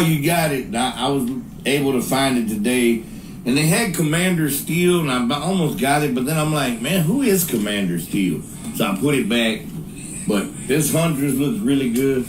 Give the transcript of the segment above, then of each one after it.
You got it. I was able to find it today. And they had Commander Steel, and I almost got it, but then I'm like, man, who is Commander Steel? So I put it back. But this Huntress looks really good.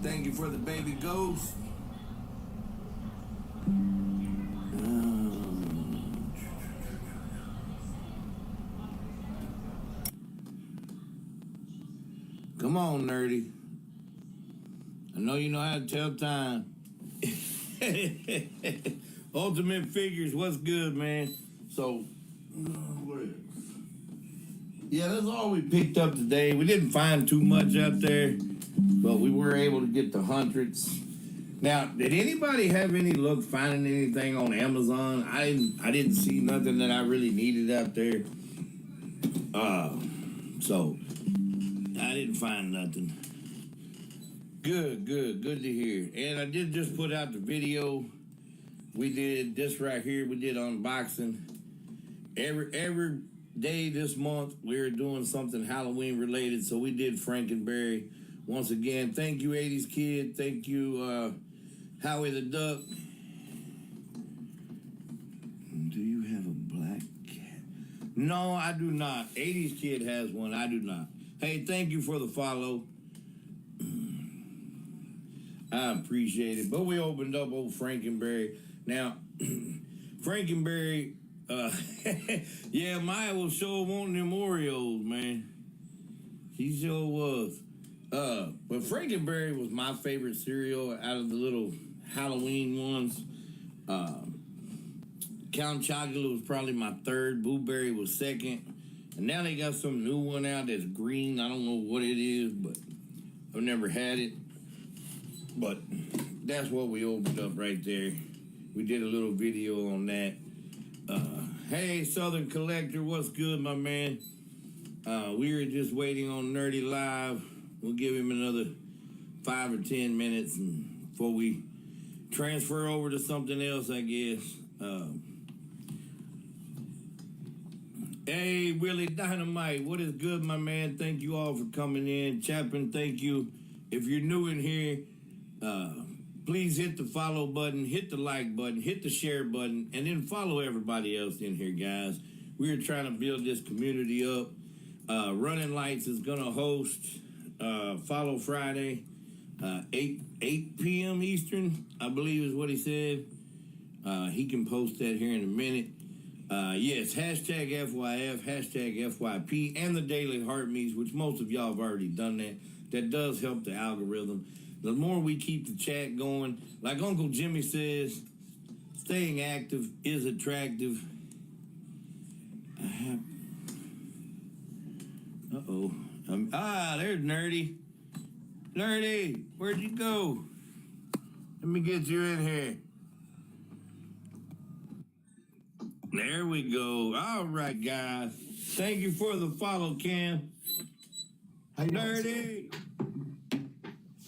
Thank you for the baby ghost. Come on, nerdy. I know you know how to tell time. Ultimate Figures, what's good, man? So, yeah, that's all we picked up today. We didn't find too much out there, but we were able to get the hundreds. Now, did anybody have any luck finding anything on Amazon? I didn't see nothing that I really needed out there. So I didn't find nothing. Good to hear. And I did just put out the video. We did this right here. We did unboxing. Every day this month we're doing something Halloween related. So we did Frankenberry. Once again, thank you, 80s Kid. Thank you, Howie the Duck. Do you have a black cat? No, I do not. 80s Kid has one. I do not. Hey, thank you for the follow. I appreciate it. But we opened up old Frankenberry. Now, Frankenberry, yeah, Maya was sure wanting them Oreos, man. She sure was. But Frankenberry was my favorite cereal out of the little Halloween ones. Count Chocula was probably my third. Blueberry was second. And now they got some new one out that's green. I don't know what it is, but I've never had it. But that's what we opened up right there. We did a little video on that. Hey, Southern Collector, what's good, my man? We were just waiting on Nerdy Live. We'll give him another 5 or 10 minutes before we transfer over to something else, I guess. Hey, Willie Dynamite, what is good, my man? Thank you all for coming in. Chapin, thank you. If you're new in here, please hit the follow button, hit the like button, hit the share button, and then follow everybody else in here, guys. We are trying to build this community up. Running Lights is going to host Follow Friday, 8 p.m. Eastern, I believe is what he said. He can post that here in a minute. Yes, hashtag FYF, hashtag FYP, and the Daily Heart Meets, which most of y'all have already done that. That does help the algorithm. The more we keep the chat going, like Uncle Jimmy says, staying active is attractive. Uh-oh. There's Nerdy. Nerdy, where'd you go? Let me get you in here. There we go. All right, guys. Thank you for the follow, Cam. How you Nerdy.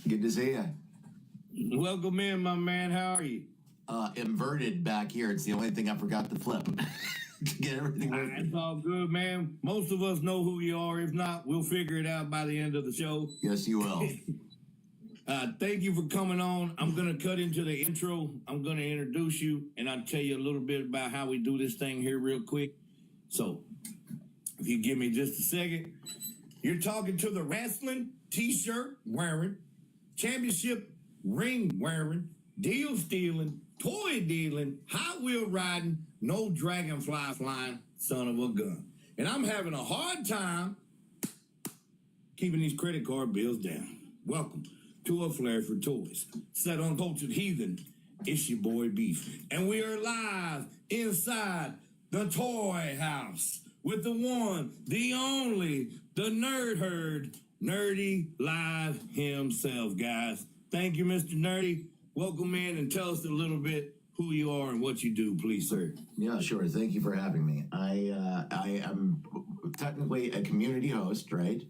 Good to see you. Welcome in, my man. How are you? Inverted back here. It's the only thing I forgot to flip. To get everything right. It's all good, man. Most of us know who you are. If not, we'll figure it out by the end of the show. Yes, you will. Thank you for coming on. I'm going to cut into the intro. I'm going to introduce you, and I'll tell you a little bit about how we do this thing here real quick. So, if you give me just a second. You're talking to the wrestling, t-shirt wearing, championship ring wearing, deal stealing, toy dealing, Hot Wheel riding, no dragonfly flying son of a gun. And I'm having a hard time keeping these credit card bills down. Welcome to A Flair for Toys. Set on Cultured Heathen. It's your boy Beef. And we are live inside the Toy House with the one, the only, the Nerd Herd, Nerdy Live himself, guys. Thank you, Mr. Nerdy. Welcome in and tell us a little bit who you are and what you do, please, sir. Yeah, sure. Thank you for having me. I am technically a community host, right?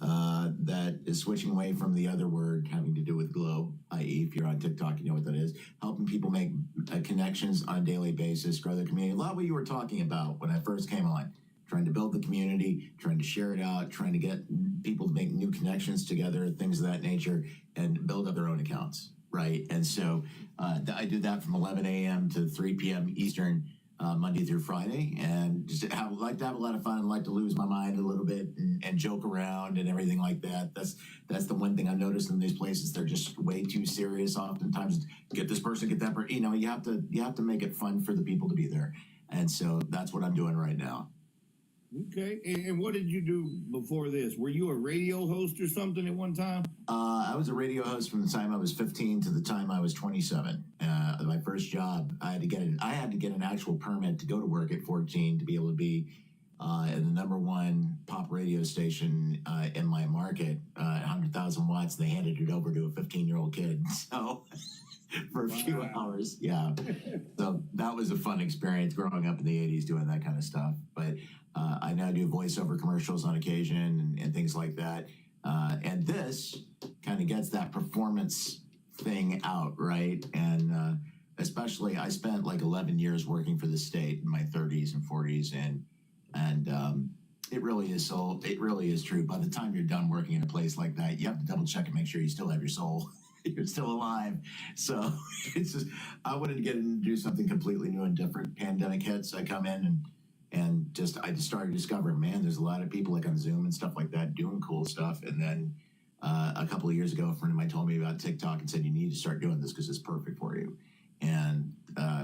That is switching away from the other word having to do with glow, i.e., if you're on TikTok, you know what that is. Helping people make connections on a daily basis, grow the community. A lot of what you were talking about when I first came on. Trying to build the community, trying to share it out, trying to get people to make new connections together, things of that nature, and build up their own accounts, right? And so I do that from 11 a.m. to 3 p.m. Eastern, Monday through Friday, and just like to have a lot of fun, like to lose my mind a little bit and joke around and everything like that. That's the one thing I've noticed in these places. They're just way too serious. Oftentimes, get this person, get that person. You know, you have to make it fun for the people to be there, and so that's what I'm doing right now. Okay, and what did you do before this? Were you a radio host or something at one time? I was a radio host from the time I was 15 to the time I was 27. My first job, I had to get an actual permit to go to work at 14 to be able to be in the #1 pop radio station in my market, 100,000 watts. They handed it over to a 15-year-old kid. So for a few hours, yeah. So that was a fun experience growing up in the 80s doing that kind of stuff. But I now do voiceover commercials on occasion and things like that. And this kind of gets that performance thing out, right? And especially, I spent like 11 years working for the state in my 30s and 40s, and it really is true. By the time you're done working in a place like that, you have to double check and make sure you still have your soul. You're still alive. So it's just, I wanted to get in and do something completely new and different. Pandemic hits, I come in and I just started discovering, man, there's a lot of people like on Zoom and stuff like that doing cool stuff. And then a couple of years ago, a friend of mine told me about TikTok and said, you need to start doing this because it's perfect for you and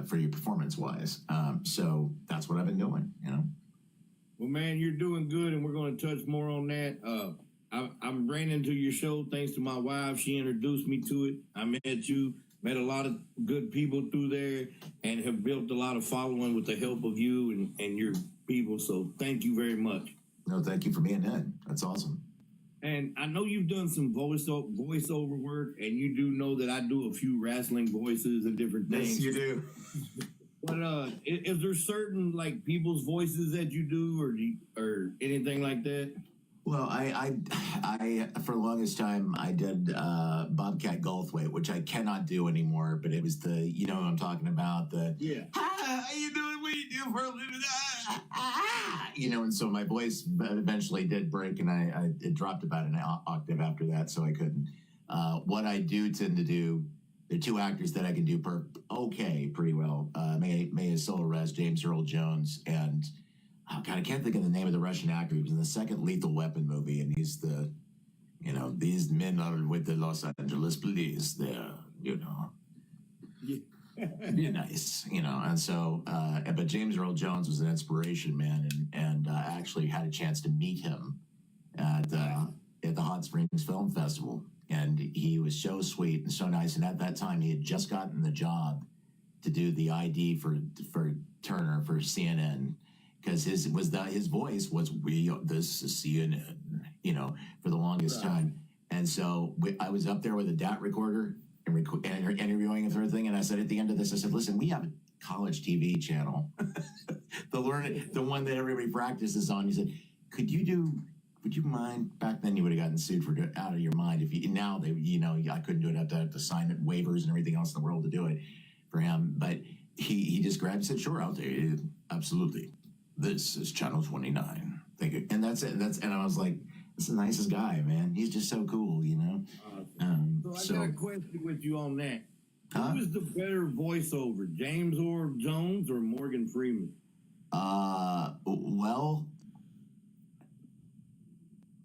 for you performance wise. So that's what I've been doing, you know. Well, man, you're doing good, and we're going to touch more on that. I ran into your show thanks to my wife. She introduced me to it. I met a lot of good people through there, and have built a lot of following with the help of you and your people. So thank you very much. No, thank you for being in. That's awesome. And I know you've done some voiceover work, and you do know that I do a few wrestling voices and different things. Yes, you do. But is there certain like people's voices that you do, or anything like that? Well, I for the longest time I did Bobcat Goldthwait, which I cannot do anymore. But it was you know what I'm talking about, yeah. How you doing? What you do for a living? You know, and so my voice eventually did break, and it dropped about an octave after that, so I couldn't. What I do tend to do, there are two actors that I can do pretty well. May his soul rest, James Earl Jones, and oh God, I can't think of the name of the Russian actor. He was in the second Lethal Weapon movie, and he's these men are with the Los Angeles police. They're, be nice, and so, but James Earl Jones was an inspiration, man, and I actually had a chance to meet him at the Hot Springs Film Festival, and he was so sweet and so nice. And at that time, he had just gotten the job to do the ID for Turner for CNN. Because his voice was this is CNN, for the longest time, and so I was up there with a DAT recorder and interviewing him for everything, and I said at the end of this, I said, listen, we have a college TV channel, the one that everybody practices on. He said, would you mind? Back then you would have gotten sued for out of your mind I couldn't do it. I have to sign waivers and everything else in the world to do it for him, but he just grabbed and said, sure, I'll do it. Absolutely. This is Channel 29. Thank you. And that's it. And I was like, this is the nicest guy, man. He's just so cool, So I got a question with you on that. Who is the better voiceover, James Earl Jones or Morgan Freeman? Well,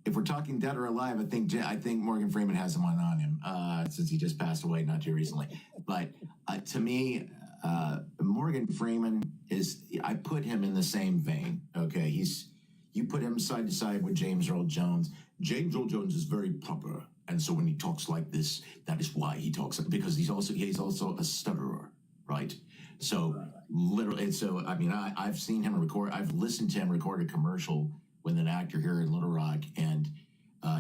if we're talking dead or alive, I think Morgan Freeman has him on him since he just passed away not too recently. But to me, Morgan Freeman is I put him in the same vein. Okay, you put him side to side with James Earl Jones. James Earl Jones is very proper, and so when he talks like this, that is why he talks because he's also a stutterer, right? So literally, so I mean, I've seen him record. I've listened to him record a commercial with an actor here in Little Rock, and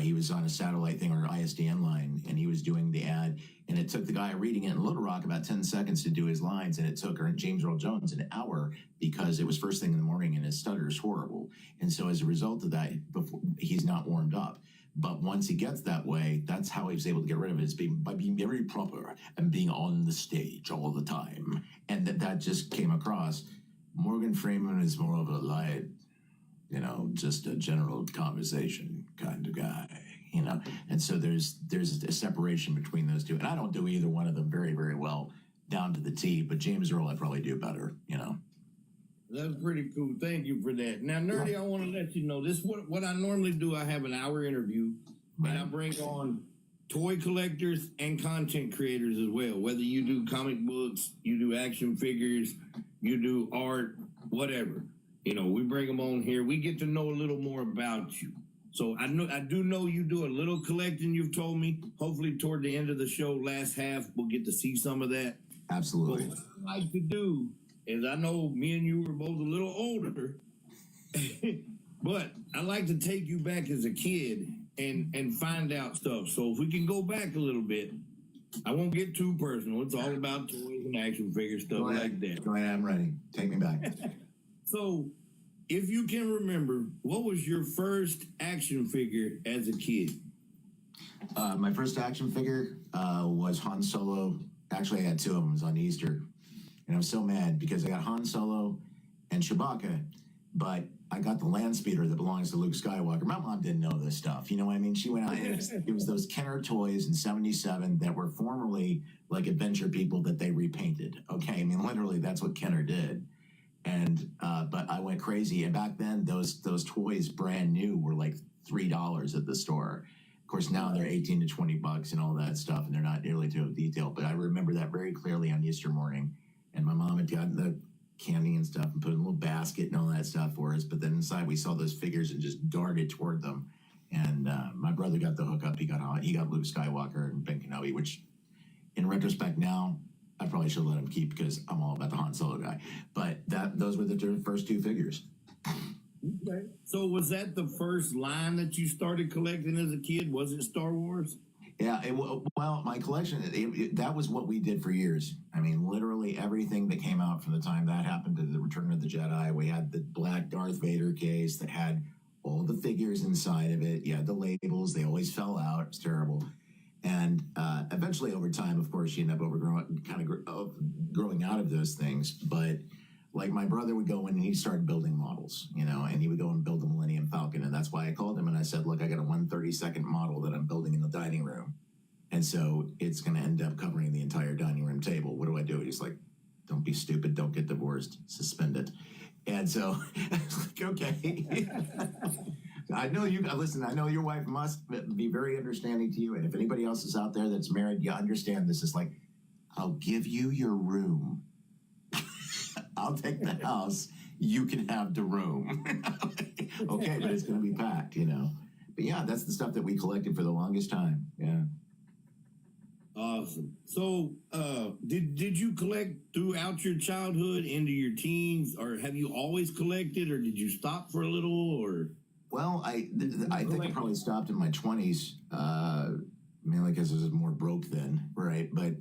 he was on a satellite thing or an ISDN line, and he was doing the ad, and it took the guy reading it in Little Rock about 10 seconds to do his lines, and it took James Earl Jones an hour because it was first thing in the morning, and his stutter is horrible. And so as a result of that, he's not warmed up. But once he gets that way, that's how he was able to get rid of it, is by being very proper and being on the stage all the time. And that just came across. Morgan Freeman is more of a light, just a general conversation kind of guy, And so there's a separation between those two. And I don't do either one of them very, very well down to the T, but James Earl I probably do better, That's pretty cool. Thank you for that. Now, Nerdy, I want to let you know this. What I normally do, I have an hour interview, and I bring on toy collectors and content creators as well. Whether you do comic books, you do action figures, you do art, whatever. We bring them on here. We get to know a little more about you. So I do know you do a little collecting. You've told me. Hopefully, toward the end of the show, last half, we'll get to see some of that. Absolutely. But what I like to do is, I know me and you were both a little older, but I like to take you back as a kid and find out stuff. So if we can go back a little bit, I won't get too personal. It's all about toys and action figures, stuff like that. Go ahead, I'm ready. Take me back. So, if you can remember, what was your first action figure as a kid? My first action figure was Han Solo. Actually, I had two of them. It was on Easter. And I was so mad because I got Han Solo and Chewbacca, but I got the land speeder that belongs to Luke Skywalker. My mom didn't know this stuff. You know what I mean? She went out, it was those Kenner toys in 77 that were formerly like Adventure People that they repainted. Okay, I mean, literally, that's what Kenner did. And but I went crazy, and back then those toys brand new were like $3 at the store. Of course, now they're 18 to 20 bucks and all that stuff, and they're not nearly to detail. But I remember that very clearly on Easter morning, and my mom had gotten the candy and stuff and put in a little basket and all that stuff for us. But then inside we saw those figures and just darted toward them. And my brother got the hookup. He got Luke Skywalker and Ben Kenobi, which in retrospect now, I probably should let him keep because I'm all about the Han Solo guy. But those were the first two figures. Okay. So was that the first line that you started collecting as a kid? Was it Star Wars? Yeah, well, my collection, that was what we did for years. I mean, literally everything that came out from the time that happened to the Return of the Jedi. We had the black Darth Vader case that had all the figures inside of it. You had the labels. They always fell out. It's terrible. And eventually, over time, of course, you end up growing out of those things. But like my brother would go in and he started building models, and he would go and build the Millennium Falcon. And that's why I called him and I said, look, I got a 1/32 model that I'm building in the dining room. And so it's going to end up covering the entire dining room table. What do I do? He's like, don't be stupid. Don't get divorced. Suspend it. And so I was like, okay. I know you listen. I know your wife must be very understanding to you. And if anybody else is out there that's married, you understand this is like, I'll give you your room. I'll take the house. You can have the room. Okay, but it's going to be packed, But yeah, that's the stuff that we collected for the longest time. Yeah. Awesome. So, did you collect throughout your childhood into your teens, or have you always collected, or did you stop for a little, or? Well, I think I probably stopped in my 20s, mainly because I was more broke then, right? But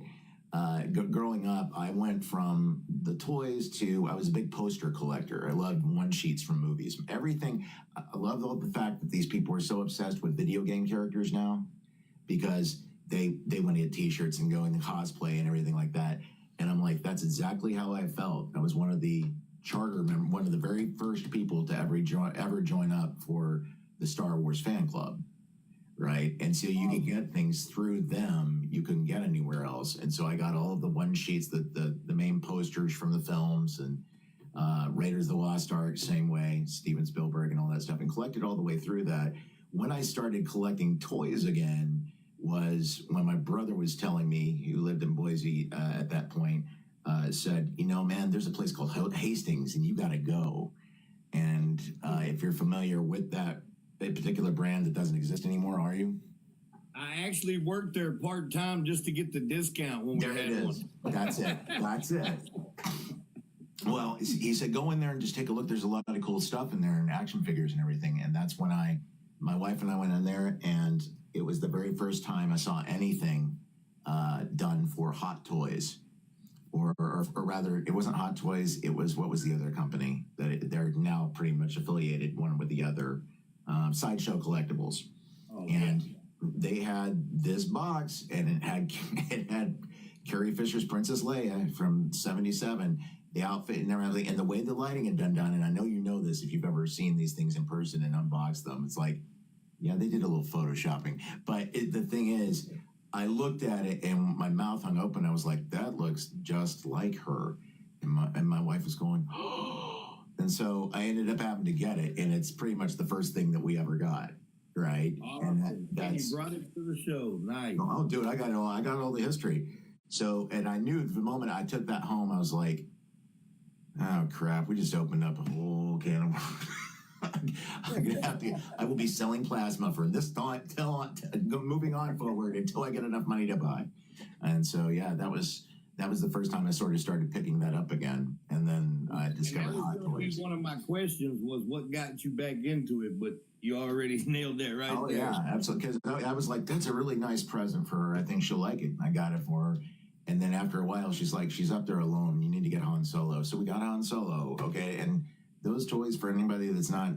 growing up, I went from the toys to I was a big poster collector. I loved one-sheets from movies. Everything. I love the fact that these people are so obsessed with video game characters now because they want to get T-shirts and go into cosplay and everything like that. And I'm like, that's exactly how I felt. I was one of the one of the very first people to ever join up for the Star Wars fan club, right? And so you could get things through them you couldn't get anywhere else. And so I got all of the one sheets, the main posters from the films, and Raiders of the Lost Ark, same way, Steven Spielberg and all that stuff, and collected all the way through that. When I started collecting toys again was when my brother was telling me, who lived in Boise at that point, said, you know, man, there's a place called Hastings, and you got to go. And if you're familiar with that particular brand that doesn't exist anymore, are you? I actually worked there part time just to get the discount when There we it had is. one. That's it. That's it. Well, he said, go in there and just take a look. There's a lot of cool stuff in there and action figures and everything. And that's when my wife and I went in there, and it was the very first time I saw anything done for Hot Toys. Or rather, it wasn't Hot Toys. It was, what was the other company that they're now pretty much affiliated one with the other, Sideshow Collectibles. Oh, and they had this box, and it had Carrie Fisher's Princess Leia from '77, the outfit and everything, and the way the lighting had been done. And I know you know this if you've ever seen these things in person and unboxed them. It's like, yeah, they did a little photoshopping. But the thing is, I looked at it and my mouth hung open. I was like, that looks just like her. And my wife was going, oh. And so I ended up having to get it. And it's pretty much the first thing that we ever got. Right. And you brought it to the show. Nice. Oh, dude, I got all the history. So, and I knew the moment I took that home, I was like, oh crap, we just opened up a whole can of I'm gonna have to. I will be selling plasma from this time moving on forward until I get enough money to buy. And so, yeah, that was the first time I sort of started picking that up again. And then I discovered Hot Toys. One of my questions was what got you back into it, but you already nailed that right there. Yeah, absolutely. Because I was like, that's a really nice present for her. I think she'll like it. I got it for her. And then after a while, she's like, she's up there alone. You need to get Han Solo. So we got Han Solo. Okay. And those toys, for anybody that's not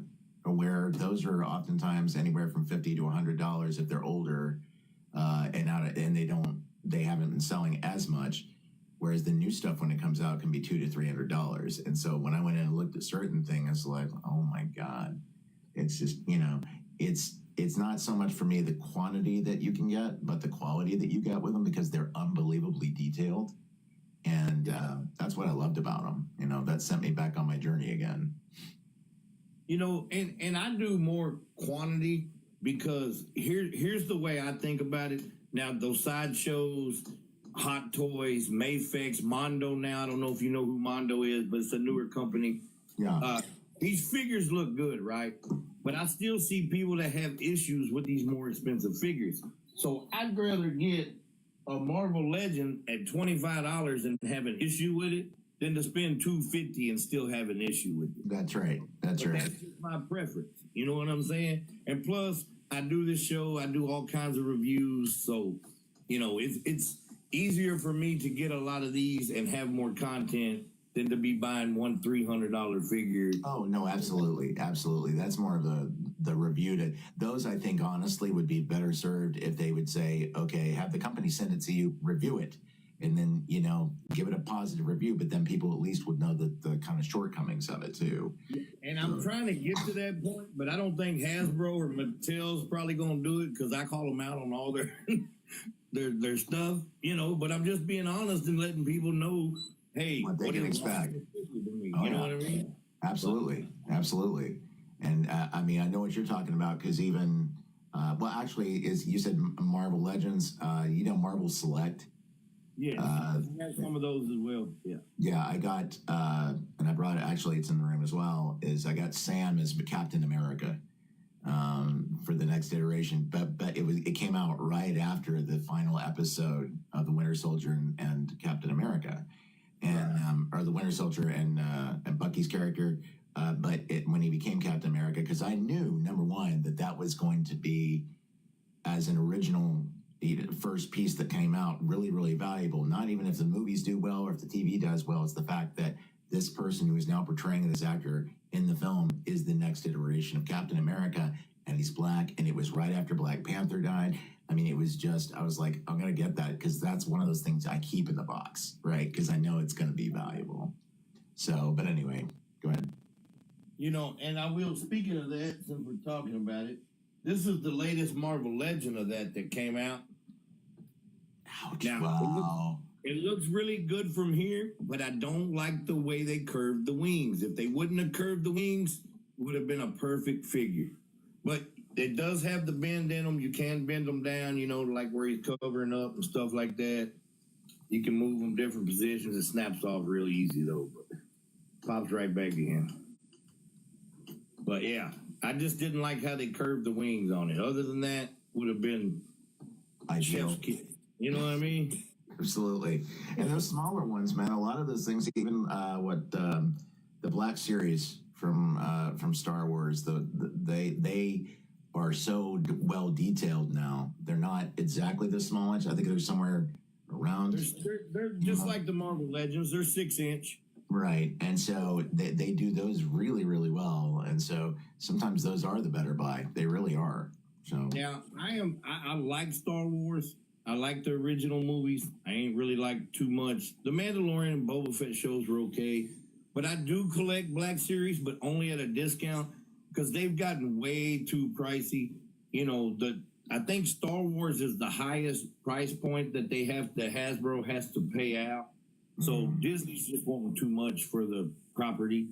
aware, those are oftentimes anywhere from $50 to $100 if they're older, and they haven't been selling as much. Whereas the new stuff, when it comes out, can be $200 to $300. And so when I went in and looked at certain things, like, oh my God, it's just, it's not so much for me the quantity that you can get, but the quality that you get with them, because they're unbelievably detailed. And that's what I loved about them. That sent me back on my journey again. And I do more quantity because here's the way I think about it. Now, those sideshows, Hot Toys, Mayfix, Mondo now, I don't know if you know who Mondo is, but it's a newer company. Yeah. These figures look good, right? But I still see people that have issues with these more expensive figures. So I'd rather get a Marvel Legend at $25 and have an issue with it than to spend $250 and still have an issue with it. That's right. That's right. That's just my preference. You know what I'm saying? And plus, I do this show. I do all kinds of reviews. So, it's easier for me to get a lot of these and have more content than to be buying one $300 figure. Oh, no, absolutely. Absolutely. That's more of the review. Those, I think, honestly, would be better served if they would say, okay, have the company send it to you, review it, and then, give it a positive review. But then people at least would know the kind of shortcommings of it, too. And I'm trying to get to that point, but I don't think Hasbro or Mattel's probably going to do it because I call them out on all their their stuff, But I'm just being honest and letting people know, hey, what they can expect. You know what I mean? Absolutely. Absolutely. And I know what you're talking about, because even, actually, you said Marvel Legends, Marvel Select. Yeah, I have some of those as well. Yeah. Yeah, I got, and I brought it, actually, it's in the room as well, is I got Sam as Captain America for the next iteration. But it came out right after the final episode of The Winter Soldier and Captain America. And or the Winter Soldier and Bucky's character, but when he became Captain America, because I knew, number one, that was going to be, as an original first piece that came out, really, really valuable. Not even if the movies do well or if the TV does well, it's the fact that this person who is now portraying this actor in the film is the next iteration of Captain America, and he's black, and it was right after Black Panther died. It was just, I was like, I'm going to get that, because that's one of those things I keep in the box, right? Because I know it's going to be valuable. So, but anyway, go ahead. And I will, speaking of that, since we're talking about it, this is the latest Marvel Legend of that came out. Ouch, now, wow. It looks really good from here, but I don't like the way they curved the wings. If they wouldn't have curved the wings, it would have been a perfect figure. But it does have the bend in them. You can bend them down, like where he's covering up and stuff like that. You can move them different positions. It snaps off real easy though, but pops right back in. But yeah, I just didn't like how they curved the wings on it. Other than that, would have been chef's kiss. You know what I mean? Absolutely. And those smaller ones, man, a lot of those things, even the Black Series from Star Wars, they are so well detailed now. They're not exactly this small. I think they're somewhere around. They're just like the Marvel Legends. They're 6-inch. Right. And so they do those really, really well. And so sometimes those are the better buy. They really are. So yeah, I like Star Wars. I like the original movies. I ain't really like too much. The Mandalorian and Boba Fett shows were okay. But I do collect Black Series, but only at a discount because they've gotten way too pricey. You know, I think Star Wars is the highest price point that they have that Hasbro has to pay out. So Disney's just wanting too much for the property,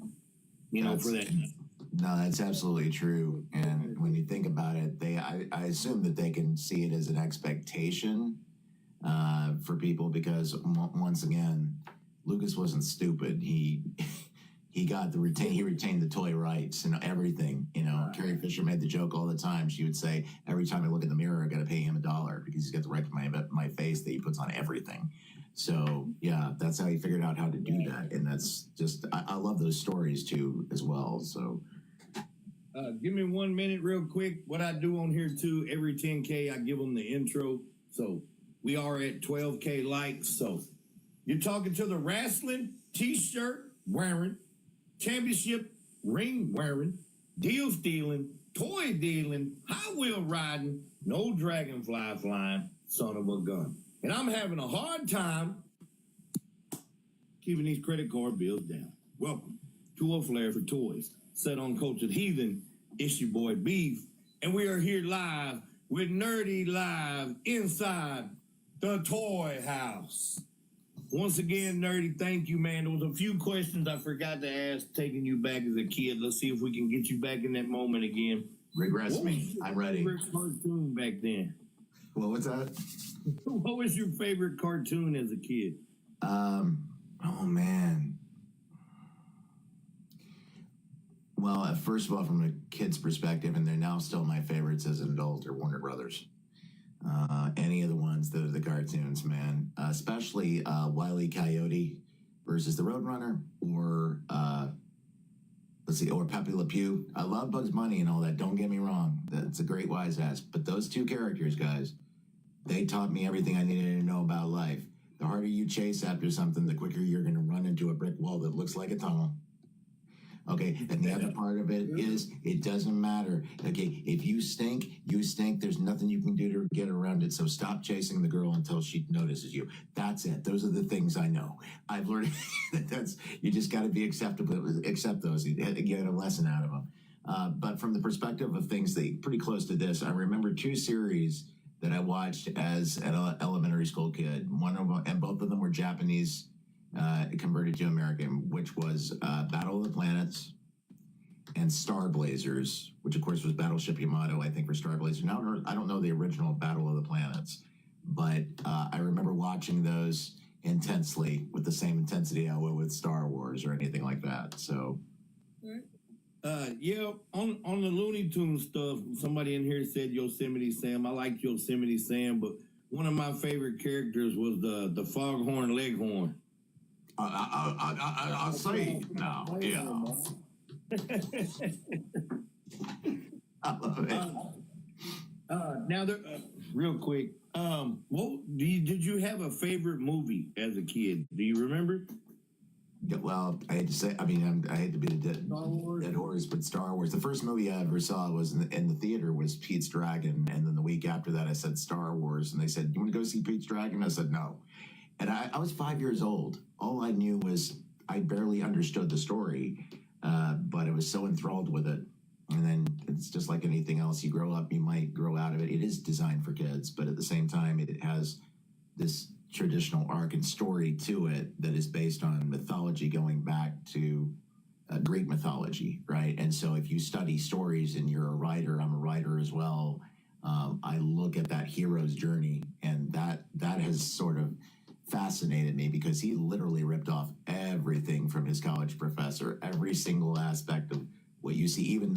for that. No, that's absolutely true. And when you think about it, I assume that they can see it as an expectation for people because once again, Lucas wasn't stupid. He retained the toy rights and everything. Carrie Fisher made the joke all the time. She would say, every time I look in the mirror, I got to pay him $1 because he's got the right to my face that he puts on everything. So yeah, that's how he figured out how to do that. And that's just, I love those stories too, as well. So give me 1 minute real quick. What I do on here too, every 10K, I give them the intro. So we are at 12K likes. So you're talking to the wrestling, t-shirt wearing, championship ring wearing, deal stealing, toy dealing, high wheel riding, no dragonfly flying, son of a gun. And I'm having a hard time keeping these credit card bills down. Welcome to A Flair for Toys. Set on Cultured Heathen, it's your boy Beef. And we are here live with Nerdy Live inside the Toy House. Once again, Nerdy, thank you, man. There was a few questions I forgot to ask, taking you back as a kid. Let's see if we can get you back in that moment again. Regress me. I'm ready. What was your favorite cartoon back then? Well, what's that? What was your favorite cartoon as a kid? Oh man. Well, first of all, from a kid's perspective, and they're now still my favorites as an adult, are Warner Brothers. Any of the ones that are the cartoons, man. Especially Wile E. Coyote versus the Roadrunner, or or Pepe Le Pew. I love Bugs Bunny and all that. Don't get me wrong; that's a great wise ass. But those two characters, guys, they taught me everything I needed to know about life. The harder you chase after something, the quicker you're going to run into a brick wall that looks like a tunnel. Okay, and the other part of it is it doesn't matter. Okay, if you stink, you stink. There's nothing you can do to get around it. So stop chasing the girl until she notices you. That's it. Those are the things I know. I've learned that you just got to be acceptable. Accept those. You get a lesson out of them. But from the perspective of things that pretty close to this, I remember two series that I watched as an elementary school kid. One of them, and both of them were Japanese. Converted to American, which was Battle of the Planets and Star Blazers, which of course was Battleship Yamato, I think, for Star Blazers. Now, I don't know the original Battle of the Planets, but I remember watching those intensely with the same intensity I would with Star Wars or anything like that. So, yeah, on the Looney Tunes stuff, somebody in here said Yosemite Sam. I like Yosemite Sam, but one of my favorite characters was the Foghorn Leghorn. I'll say now, yeah. I love it. Now, real quick, did you have a favorite movie as a kid? Do you remember? Yeah, well, I had to say, I hate to be the dead horse, but Star Wars. The first movie I ever saw was in the theater was Pete's Dragon, and then the week after that I said Star Wars, and they said, "You want to go see Pete's Dragon?" I said no. And I was 5 years old. All I knew was I barely understood the story, but I was so enthralled with it. And then it's just like anything else. You grow up, you might grow out of it. It is designed for kids, but at the same time, it has this traditional arc and story to it that is based on mythology going back to Greek mythology, right? And so if you study stories and you're a writer, I'm a writer as well, I look at that hero's journey, and that has sort of fascinated me because he literally ripped off everything from his college professor, every single aspect of what you see, even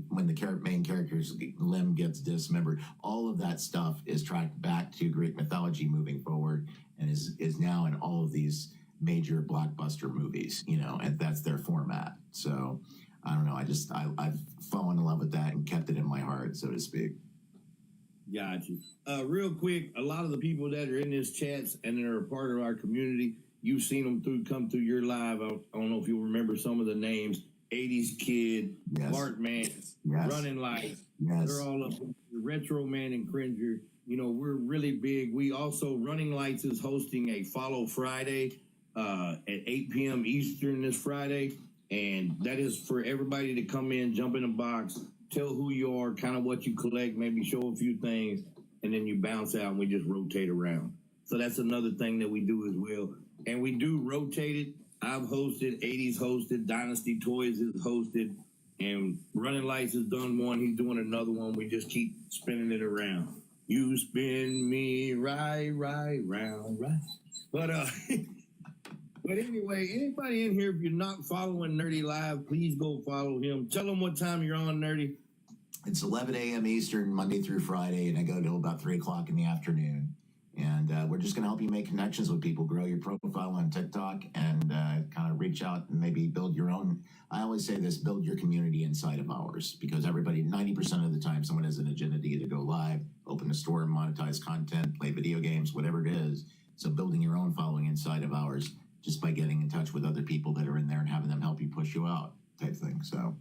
when the main character's limb gets dismembered, all of that stuff is tracked back to Greek mythology moving forward, and is now in all of these major blockbuster movies, and that's their format. So I don't know. I've fallen in love with that and kept it in my heart, so to speak. Got you. Real quick, a lot of the people that are in this chats and that are a part of our community, you've seen them come through your live. I don't know if you'll remember some of the names. 80s Kid, Yes. Bart Man, Yes. Running Lights. Yes. They're all up. Retro Man and Cringer. We're really big. We also, Running Lights is hosting a Follow Friday at 8 p.m. Eastern this Friday. And that is for everybody to come in, jump in a box, tell who you are, kind of what you collect, maybe show a few things, and then you bounce out and we just rotate around. So that's another thing that we do as well. And we do rotate it. I've hosted, 80s hosted, Dynasty Toys is hosted, and Running Lights has done one. He's doing another one. We just keep spinning it around. You spin me right, round. But but anyway, anybody in here, if you're not following Nerdy Live, please go follow him. Tell them what time you're on, Nerdy. It's 11 a.m. Eastern, Monday through Friday, and I go till about 3 o'clock in the afternoon. And we're just going to help you make connections with people, grow your profile on TikTok, and kind of reach out and maybe build your own. I always say this, build your community inside of ours, because everybody, 90% of the time, someone has an agenda to either go live, open a store, monetize content, play video games, whatever it is. So building your own following inside of ours just by getting in touch with other people that are in there and having them help you push you out type thing. So.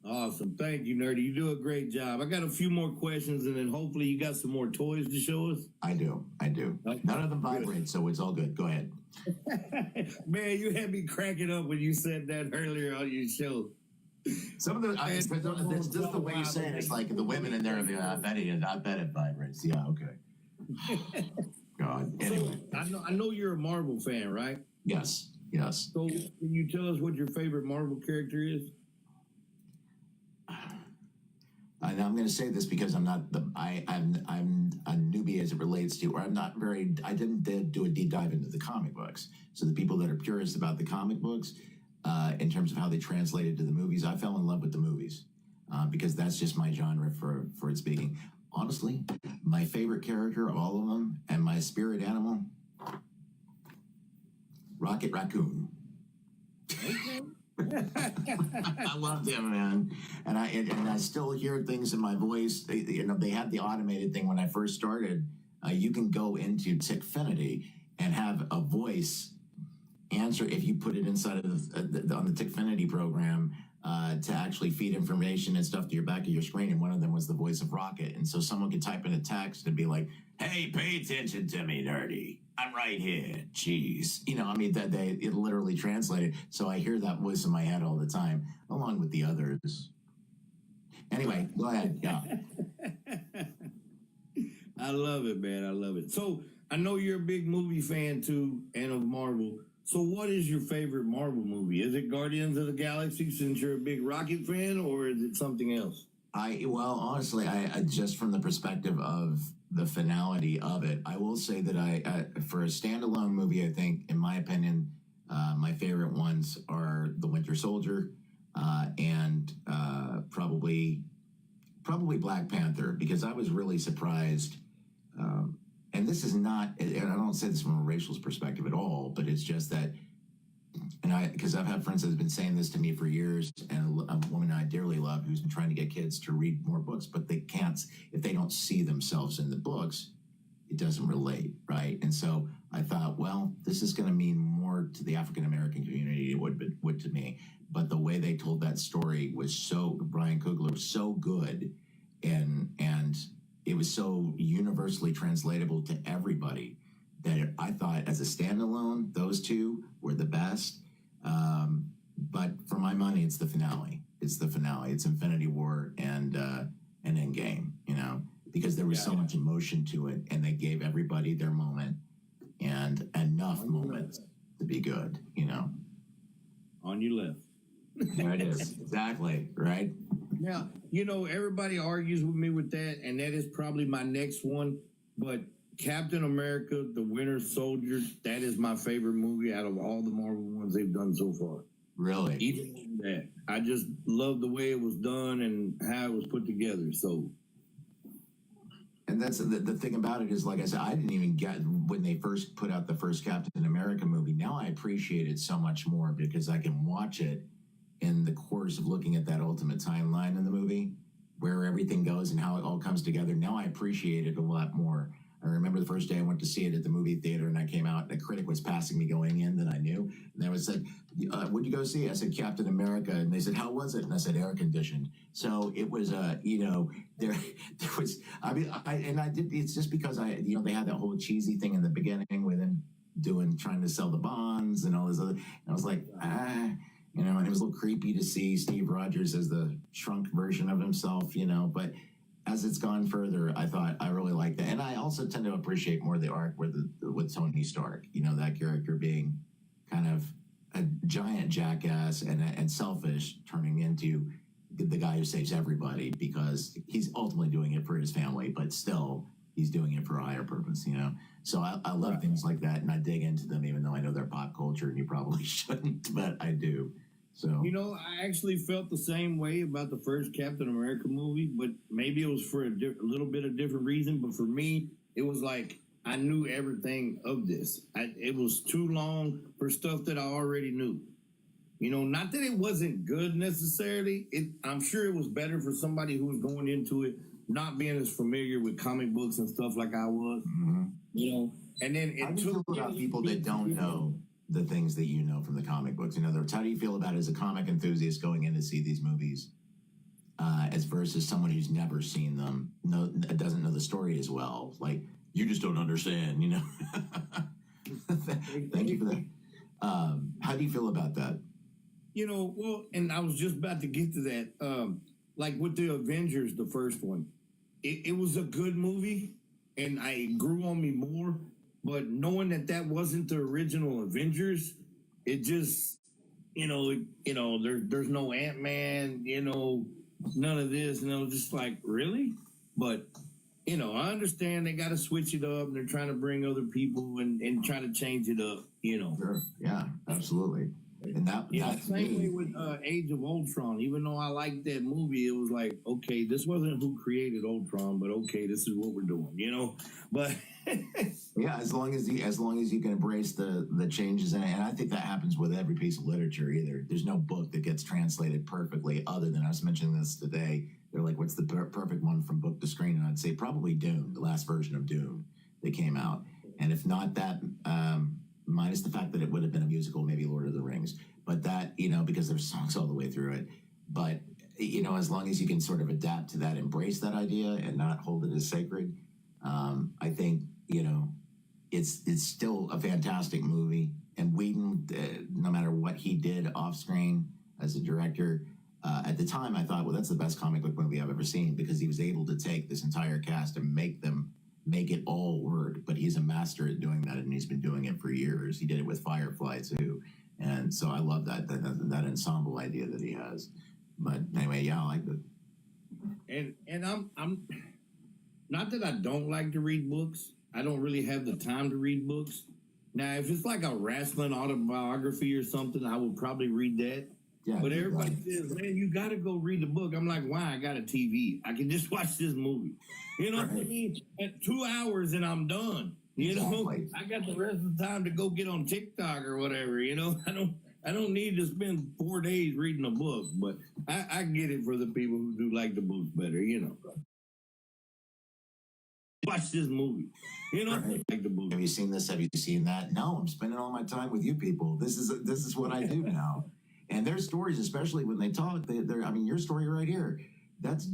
Awesome. Thank you, Nerdy. You do a great job. I got a few more questions, and then hopefully you got some more toys to show us. I do. Okay. None of them vibrate, so it's all good. Go ahead. Man, you had me cracking up when you said that earlier on your show. Some of it's just the way you say it. It's like the women in there are I bet it vibrates. Yeah, okay. God. Anyway. So, I know you're a Marvel fan, right? Yes. So can you tell us what your favorite Marvel character is? And I'm going to say this because I'm a newbie as it relates to, or I didn't do a deep dive into the comic books. So the people that are purists about the comic books, in terms of how they translated to the movies, I fell in love with the movies because that's just my genre for it speaking. Honestly, my favorite character of all of them and my spirit animal, Rocket Raccoon. Okay. I loved him, man, and I still hear things in my voice. They had the automated thing when I first started. You can go into Tickfinity and have a voice answer if you put it inside of on the Tickfinity program to actually feed information and stuff to your back of your screen. And one of them was the voice of Rocket, and so someone could type in a text and be like, "Hey, pay attention to me, nerdy. I'm right here. Jeez." It literally translated. So I hear that voice in my head all the time, along with the others. Anyway, go ahead. Yeah. I love it, man. I love it. So I know you're a big movie fan too, and of Marvel. So what is your favorite Marvel movie? Is it Guardians of the Galaxy since you're a big Rocket fan, or is it something else? Honestly, I just from the perspective of the finality of it, I will say that I for a standalone movie, I think, in my opinion, my favorite ones are The Winter Soldier and probably Black Panther, because I was really surprised. And this is not, and I don't say this from a racial perspective at all, but it's just that, because I've had friends that have been saying this to me for years, and a woman I dearly love who's been trying to get kids to read more books, but they can't, if they don't see themselves in the books, it doesn't relate, right? And so I thought, well, this is going to mean more to the African American community than it would to me. But the way they told that story was Brian Coogler was so good, and it was so universally translatable to everybody that I thought, as a standalone, those two were the best. But for my money, it's the finale. It's Infinity War and Endgame, because there was so much emotion to it, and they gave everybody their moment and enough moments to be good, On your left. There it is. Exactly, right? Now, everybody argues with me with that, and that is probably my next one. But Captain America, The Winter Soldier, that is my favorite movie out of all the Marvel ones they've done so far. Really? Even that. I just love the way it was done and how it was put together. So, and that's the thing about it is, like I said, I didn't even get when they first put out the first Captain America movie. Now I appreciate it so much more because I can watch it in the course of looking at that ultimate timeline in the movie, where everything goes and how it all comes together. Now I appreciate it a lot more. I remember the first day I went to see it at the movie theater, and I came out, and a critic was passing me going in that I knew. And they was said, what'd you go see? I said, Captain America. And they said, how was it? And I said, air conditioned. So it was, there was, I did, it's just because they had that whole cheesy thing in the beginning with him trying to sell the bonds and all this other, and I was like, and it was a little creepy to see Steve Rogers as the shrunk version of himself, but as it's gone further, I thought I really liked that. And I also tend to appreciate more the arc with Tony Stark, that character being kind of a giant jackass and selfish, turning into the guy who saves everybody because he's ultimately doing it for his family, but still he's doing it for a higher purpose, So I love things like that, and I dig into them, even though I know they're pop culture and you probably shouldn't, but I do. So I actually felt the same way about the first Captain America movie, but maybe it was for a little bit of different reason. But for me, it was like I knew everything of this. It was too long for stuff that I already knew. Not that it wasn't good necessarily. I'm sure it was better for somebody who was going into it not being as familiar with comic books and stuff like I was. Mm-hmm. And then it took about people that don't know the things that you know from the comic books. In other words, how do you feel about it as a comic enthusiast going in to see these movies, as versus someone who's never seen them, doesn't know the story as well? Like, you just don't understand, Thank you for that. How do you feel about that? Well, and I was just about to get to that. Like with the Avengers, the first one, it was a good movie, and it grew on me more. But knowing that wasn't the original Avengers, it just, there's no Ant-Man, none of this, and I was just like, really? But, I understand they got to switch it up, and they're trying to bring other people and try to change it up, Sure. Yeah, absolutely. And same way with Age of Ultron. Even though I liked that movie, it was like, okay, this wasn't who created Ultron, but okay, this is what we're doing, But yeah, as long as you can embrace the changes in it, and I think that happens with every piece of literature. Either there's no book that gets translated perfectly, other than I was mentioning this today. They're like, what's the perfect one from book to screen? And I'd say probably Dune, the last version of Dune that came out, and if not that. Minus the fact that it would have been a musical, maybe Lord of the Rings, but that, because there's songs all the way through it. But, as long as you can sort of adapt to that, embrace that idea and not hold it as sacred, I think, it's still a fantastic movie. And Whedon, no matter what he did off screen as a director, at the time I thought, well, that's the best comic book movie I've ever seen, because he was able to take this entire cast and make it all work. But he's a master at doing that, and he's been doing it for years. He did it with Firefly too, and so I love that ensemble idea that he has. But anyway, yeah, I like it. And I'm not that I don't like to read books. I don't really have the time to read books. Now, if it's like a wrestling autobiography or something, I would probably read that. Yeah, but everybody says, man, you got to go read the book. I'm like, why? I got a TV. I can just watch this movie. You know what I mean? At 2 hours and I'm done. Exactly. I got the rest of the time to go get on TikTok or whatever. I don't need to spend 4 days reading a book. But I get it for the people who do like the books better. Watch this movie. Like the movie. Have you seen this? Have you seen that? No, I'm spending all my time with you people. This is what I do now. And their stories, especially when they talk, your story right here, that's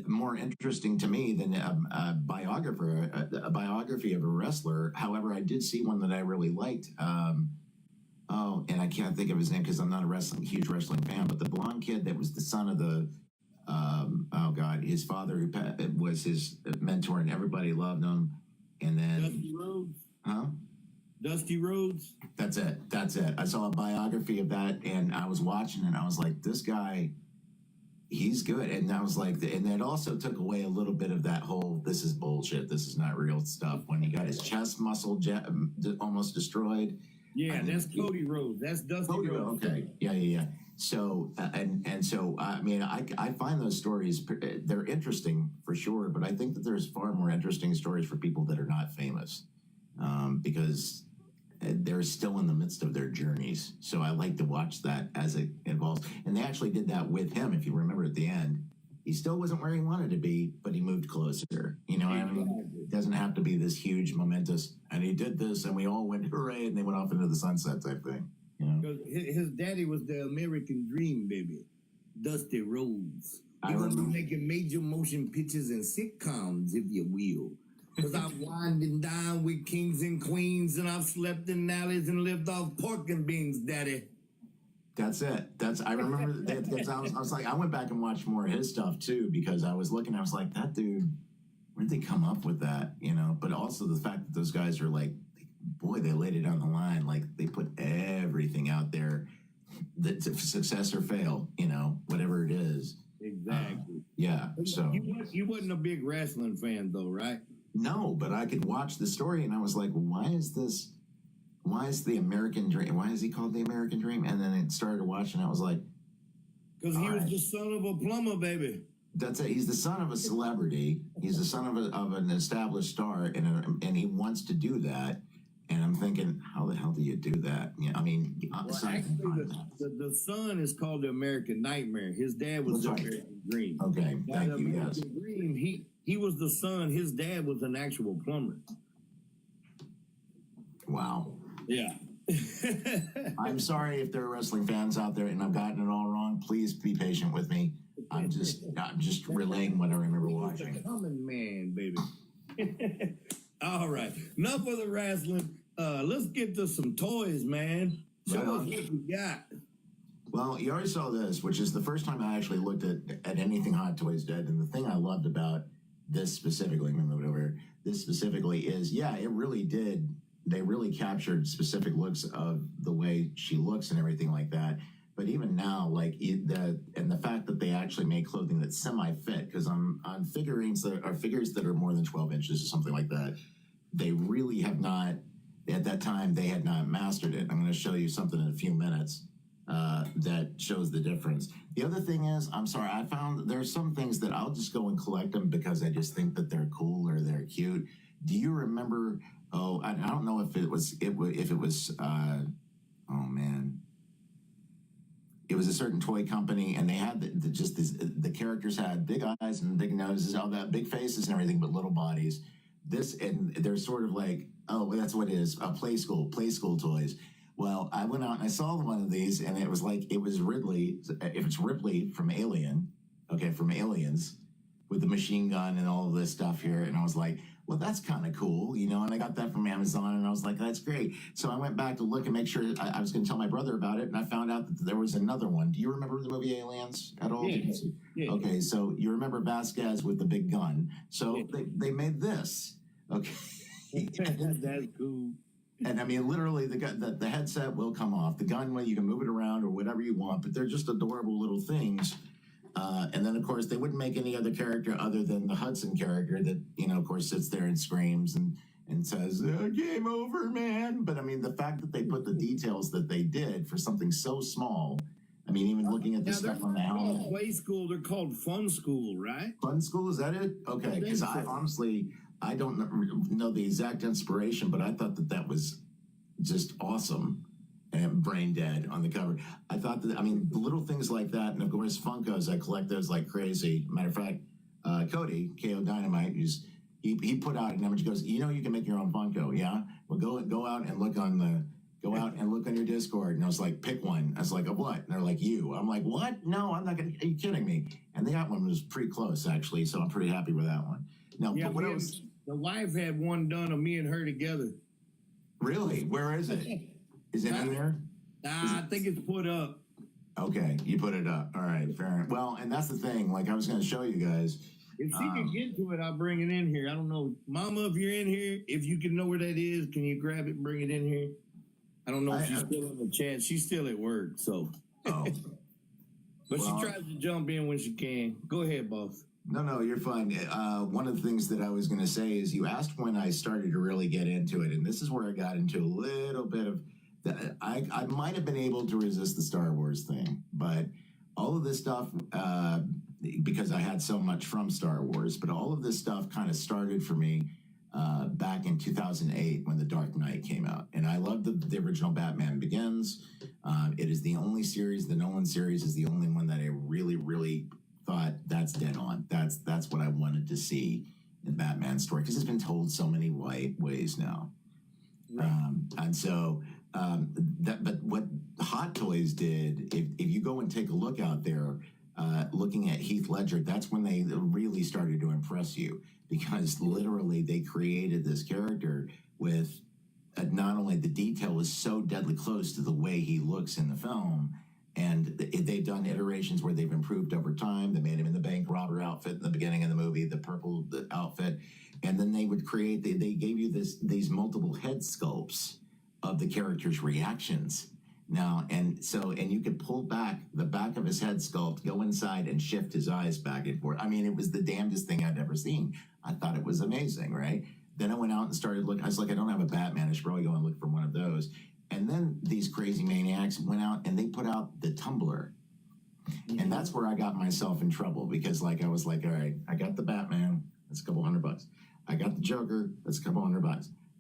more interesting to me than a biography of a wrestler. However, I did see one that I really liked. And I can't think of his name because I'm not a huge wrestling fan. But the blonde kid that was the son of the, his father who was his mentor, and everybody loved him. And then Dusty Rhodes. Huh? Dusty Rhodes. That's it. I saw a biography of that, and I was watching, and I was like, this guy He's good, and that was like, and that also took away a little bit of that whole "this is bullshit, this is not real" stuff when he got his chest muscle almost destroyed. Yeah, that's Cody Rhodes. That's Dusty Rhodes. Okay, yeah. So so I mean, I find those stories, they're interesting for sure, but I think that there's far more interesting stories for people that are not famous, because they're still in the midst of their journeys. So I like to watch that as it evolves. And they actually did that with him. If you remember at the end, he still wasn't where he wanted to be, but he moved closer. You know what I mean? It doesn't have to be this huge, momentous, and he did this, and we all went hooray, and they went off into the sunset type thing. You know? Because his daddy was the American dream, baby. Dusty Rhodes. He was making major motion pictures and sitcoms, if you will. Because I've wined and dined with kings and queens, and I've slept in alleys and lived off pork and beans, daddy. That's it. I remember that. I was like, I went back and watched more of his stuff too, because I was looking, I was like, that dude, where'd they come up with that? You know, but also the fact that those guys are like, boy, they laid it on the line. Like they put everything out there, that success or fail, you know, whatever it is. Exactly. Yeah. So you wasn't a big wrestling fan though, right? No, but I could watch the story and I was like, why is the American Dream? Why is he called the American Dream? And then it started watching. I was like, because he was the son of a plumber, baby. That's it. He's the son of a celebrity. He's the son of an established star, and he wants to do that. And I'm thinking, how the hell do you do that? Yeah, I mean, actually, the son is called the American Nightmare. His dad was the American Dream. Okay, thank you. Yes. Dream, he was the son. His dad was an actual plumber. Wow. Yeah. I'm sorry if there are wrestling fans out there and I've gotten it all wrong. Please be patient with me. I'm just relaying what I remember watching. The common man, baby. All right. Enough of the wrestling. Let's get to some toys, man. Show us what we got. Well, you already saw this, which is the first time I actually looked at anything Hot Toys did. And the thing I loved about this specifically, let me move it over here. This specifically is, yeah, it really did. They really captured specific looks of the way she looks and everything like that. But even now, like the fact that they actually make clothing that's semi-fit, because on figurines that are more than 12 inches or something like that, they really have not. At that time, they had not mastered it. I'm going to show you something in a few minutes that shows the difference. The other thing is, I'm sorry, I found there's some things that I'll just go and collect them because I just think that they're cool or they're cute. Do you remember? Oh, I don't know if it was. Oh man. It was a certain toy company, and they had the characters had big eyes and big noses, all that, big faces and everything, but little bodies. And they're sort of like, oh, that's what it is, play school toys. Well, I went out and I saw one of these, and it was Ridley. If it's Ripley from Alien, okay, from Aliens, with the machine gun and all of this stuff here, and I was like, well, that's kind of cool, you know, and I got that from Amazon, and I was like, that's great. So I went back to look and make sure I was going to tell my brother about it, and I found out that there was another one. Do you remember the movie Aliens at all? Yeah. Okay, so you remember Vasquez with the big gun. So they made this, okay. That's cool. And I mean, literally, the headset will come off. The gun, well, you can move it around or whatever you want, but they're just adorable little things. And then, of course, they wouldn't make any other character other than the Hudson character that, you know, of course, sits there and screams and says, game over, man. But, I mean, the fact that they put the details that they did for something so small, I mean, even looking at the stuff on the helmet. Play school, they're called Fun School, right? Fun School, is that it? Okay, because I don't know the exact inspiration, but I thought that was just awesome. And brain dead on the cover. I thought that, I mean, the little things like that, and of course, Funkos, I collect those like crazy. Matter of fact, Cody, KO Dynamite, he put out an image, goes, you know, you can make your own Funko, yeah? Well, go out and look on your Discord. And I was like, pick one. I was like, a what? And they're like, you. I'm like, what? No, I'm not gonna, are you kidding me? And the that one was pretty close, actually, so I'm pretty happy with that one. Now, yeah, the wife had one done of me and her together. Really? Where is it? Is it in there? I think it's put up. Okay, you put it up. All right, fair enough. Well, and that's the thing. Like I was going to show you guys. If she can get to it, I'll bring it in here. I don't know. Mama, if you're in here, if you can know where that is, can you grab it and bring it in here? I don't know if she's still in the chat. She's still at work, so. Oh. But she Well, tries to jump in when she can. Go ahead, boss. no, you're fine. One of the things that I was going to say is you asked when I started to really get into it, and this is where I got into a little bit of I might have been able to resist the Star Wars thing, but all of this stuff, because I had so much from Star Wars, but all of this stuff kind of started for me back in 2008 when The Dark Knight came out. And I loved the original Batman Begins. It is the only series, the Nolan series is the only one that I really, really thought that's dead on. That's what I wanted to see in Batman story because it's been told so many ways now. And so but what Hot Toys did, if you go and take a look out there, looking at Heath Ledger, that's when they really started to impress you because literally they created this character with not only the detail was so deadly close to the way he looks in the film, and they've done iterations where they've improved over time. They made him in the bank robber outfit in the beginning of the movie, the purple outfit, and then they would create. They gave you these multiple head sculpts of the character's reactions. Now, and you could pull back the back of his head sculpt, go inside and shift his eyes back and forth. I mean, it was the damnedest thing I'd ever seen. I thought it was amazing, right? Then I went out and started looking. I was like, I don't have a Batman. I should probably go and look for one of those. And then these crazy maniacs went out and they put out the Tumblr. And that's where I got myself in trouble because I was like, all right, I got the Batman. That's a couple $100. I got the Joker. That's a couple $100.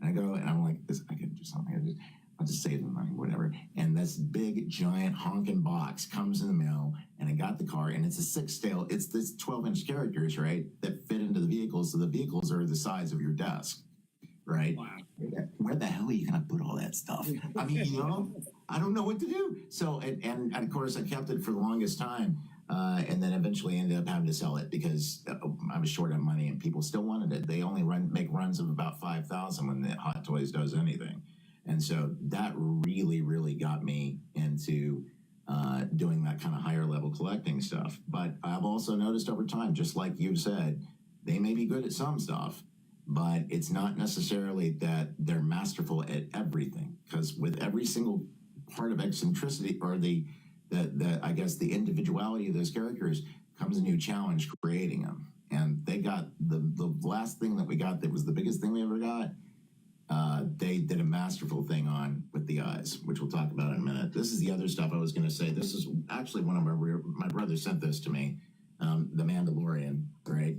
And I go and I'm like, I can do something. I'll just save the money, whatever. And this big, giant, honking box comes in the mail, and I got the car, and it's a 6-scale. It's this 12-inch characters, right, that fit into the vehicles. So the vehicles are the size of your desk, right? Wow. Where the hell are you going to put all that stuff? I mean, I don't know what to do. So, and of course, I kept it for the longest time, and then eventually ended up having to sell it because I was short on money, and people still wanted it. They only make runs of about 5,000 when the Hot Toys does anything. And so that really, really got me into doing that kind of higher level collecting stuff. But I've also noticed over time, just like you've said, they may be good at some stuff, but it's not necessarily that they're masterful at everything. Because with every single part of eccentricity or I guess the individuality of those characters comes a new challenge creating them. And they got the last thing that we got that was the biggest thing we ever got. They did a masterful thing on with the eyes, which we'll talk about in a minute. This is the other stuff I was going to say. This is actually one of my brother sent this to me, The Mandalorian, right?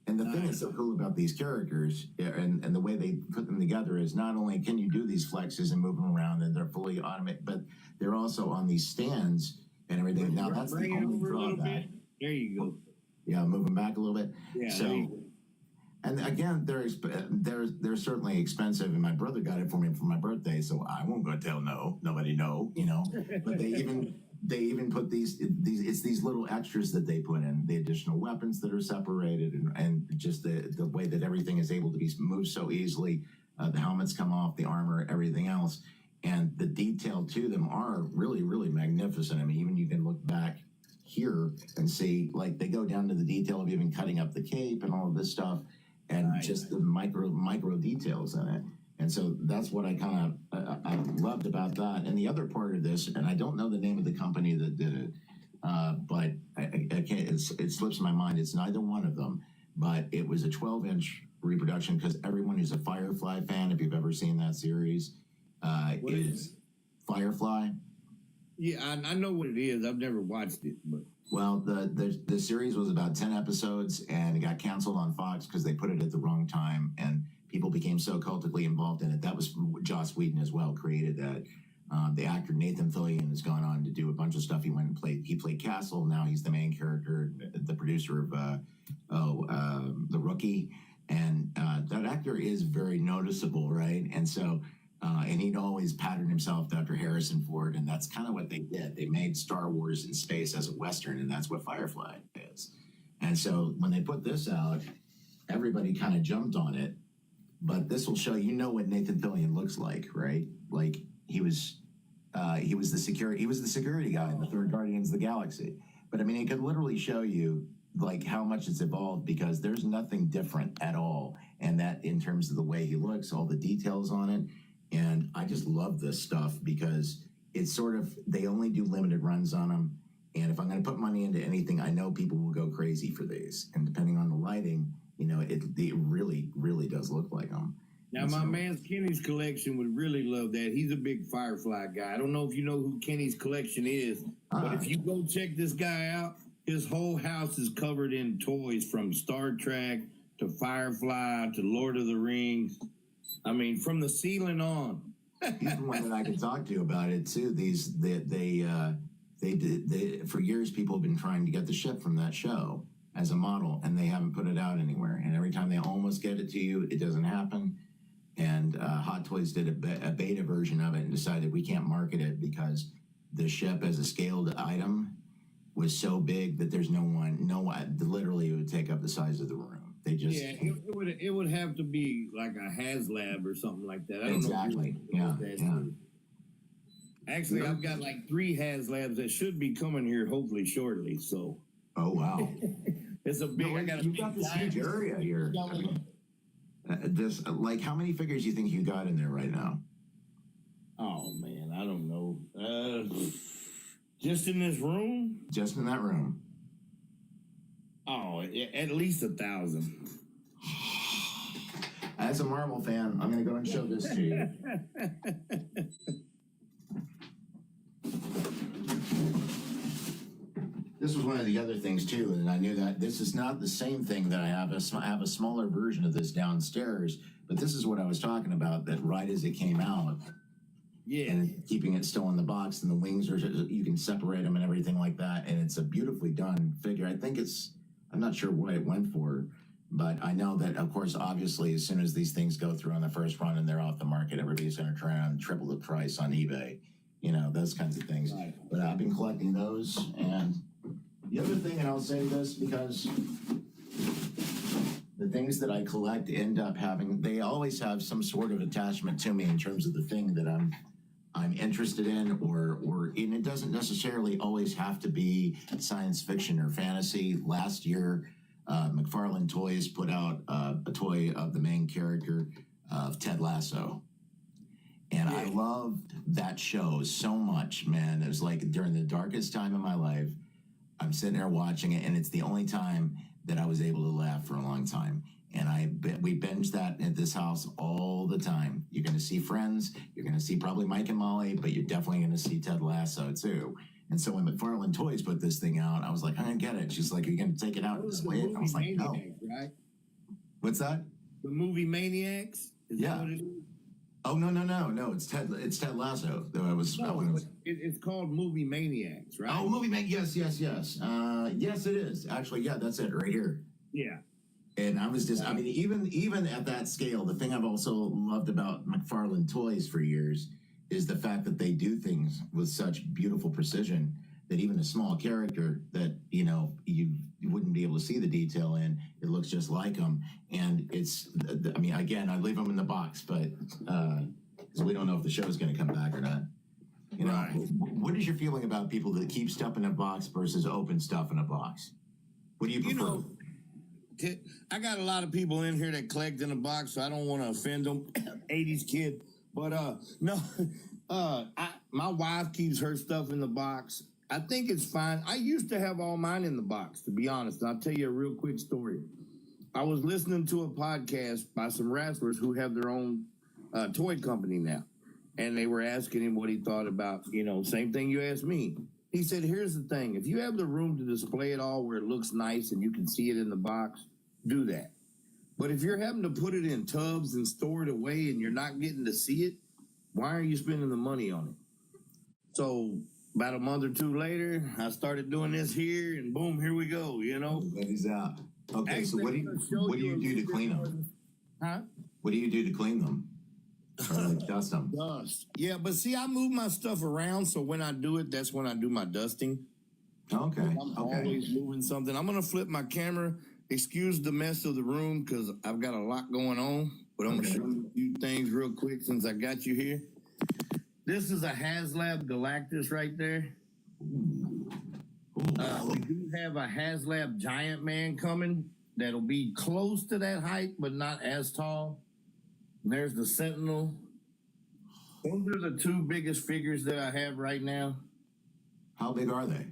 And the thing that's so cool about these characters and the way they put them together is not only can you do these flexes and move them around and they're fully automated, but they're also on these stands and everything. Now that's the only drawback. There you go. Yeah, move them back a little bit. Yeah. So. And again, they're certainly expensive, and my brother got it for me for my birthday, so I won't go tell nobody no. But they even put these it's these little extras that they put in, the additional weapons that are separated, and just the way that everything is able to be moved so easily. The helmets come off, the armor, everything else, and the detail to them are really, really magnificent. I mean, even you can look back here and see, like, they go down to the detail of even cutting up the cape and all of this stuff. And just the micro details in it. And so that's what I kind of I loved about that. And the other part of this, and I don't know the name of the company that did it, but I can't, it slips my mind. It's neither one of them, but it was a 12-inch reproduction because everyone who's a Firefly fan, if you've ever seen that series, is Firefly. Yeah, I know what it is. I've never watched it, but well, the series was about 10 episodes, and it got canceled on Fox because they put it at the wrong time, and people became so cultically involved in it. That was Joss Whedon as well created that. The actor Nathan Fillion has gone on to do a bunch of stuff. He played Castle. Now he's the main character, the producer of The Rookie, and that actor is very noticeable, right? And so. And he'd always patterned himself after Harrison Ford, and that's kind of what they did. They made Star Wars in space as a Western, and that's what Firefly is. And so when they put this out, everybody kind of jumped on it. But this will show what Nathan Fillion looks like, right? Like he was the security guy in the third Guardians of the Galaxy. But I mean, it could literally show you like how much it's evolved because there's nothing different at all, and that in terms of the way he looks, all the details on it. And I just love this stuff because it's sort of, they only do limited runs on them. And if I'm going to put money into anything, I know people will go crazy for these. And depending on the lighting, it really, really does look like them. Now, my man Kenny's collection would really love that. He's a big Firefly guy. I don't know if you know who Kenny's collection is, but if you go check this guy out, his whole house is covered in toys from Star Trek to Firefly to Lord of the Rings. I mean, from the ceiling on. He's the one that I can talk to about it too. For years, people have been trying to get the ship from that show as a model, and they haven't put it out anywhere. And every time they almost get it to you, it doesn't happen. And Hot Toys did a beta version of it and decided we can't market it because the ship as a scaled item was so big that there's literally it would take up the size of the room. They just it would have to be like a HasLab or something like that. I don't exactly. know Actually, I've got like 3 HasLabs that should be coming here hopefully shortly. So oh wow, it's a big. You've got this huge area here. Like how many figures do you think you got in there right now? Oh man, I don't know. Just in this room? Just in that room. Oh, at least 1,000. As a Marvel fan, I'm going to go and show this to you. This was one of the other things too, and I knew that this is not the same thing that I have. I have a smaller version of this downstairs, but this is what I was talking about. That right as it came out, and keeping it still in the box, and the wings you can separate them and everything like that, and it's a beautifully done figure. I think I'm not sure what it went for, but I know that of course, obviously, as soon as these things go through on the first run and they're off the market, everybody's going to try and triple the price on eBay. Those kinds of things. Right. But I've been collecting those, and the other thing, and I'll say this because the things that I collect end up they always have some sort of attachment to me in terms of the thing that I'm interested in, and it doesn't necessarily always have to be science fiction or fantasy. Last year, McFarlane Toys put out a toy of the main character of Ted Lasso. And I loved that show so much, man. It was like during the darkest time of my life, I'm sitting there watching it, and it's the only time that I was able to laugh for a long time. And we binge that at this house all the time. You're going to see Friends. You're going to see probably Mike and Molly, but you're definitely going to see Ted Lasso too. And so when McFarlane Toys put this thing out, I was like, I don't get it. She's like, are you going to take it out and display it? I was like, no. Right? What's that? The movie Maniacs? Is that what it is? Oh, no. It's Ted Lasso. It's called Movie Maniacs, right? Oh, Movie Maniacs. Yes. Yes, it is. Actually, yeah, that's it right here. Yeah. And I was just, I mean, even at that scale, the thing I've also loved about McFarlane Toys for years is the fact that they do things with such beautiful precision that even a small character that, you wouldn't be able to see the detail in, it looks just like them. And again, I leave them in the box, but because we don't know if the show's going to come back or not. Right. What is your feeling about people that keep stuff in a box versus open stuff in a box? What do you prefer? I got a lot of people in here that collect in a box, so I don't want to offend them. 80s kid. But no, my wife keeps her stuff in the box. I think it's fine. I used to have all mine in the box, to be honest. I'll tell you a real quick story. I was listening to a podcast by some wrestlers who have their own toy company now. And they were asking him what he thought about, same thing you asked me. He said, here's the thing. If you have the room to display it all where it looks nice and you can see it in the box, do that. But if you're having to put it in tubs and store it away and you're not getting to see it, why are you spending the money on it? So about a month or two later, I started doing this here, and boom, here we go, Everybody's out. Okay, actually, so what do you do to clean them? Huh? What do you do to clean them? Or like dust them? Dust. Yeah, but see, I move my stuff around, so when I do it, that's when I do my dusting. Okay. I'm always moving something. I'm going to flip my camera. Excuse the mess of the room because I've got a lot going on, but I'm going to show you a few things real quick since I got you here. This is a HasLab Galactus right there. We do have a HasLab Giant Man coming that'll be close to that height, but not as tall. There's the Sentinel. Those are the 2 biggest figures that I have right now. How big are they?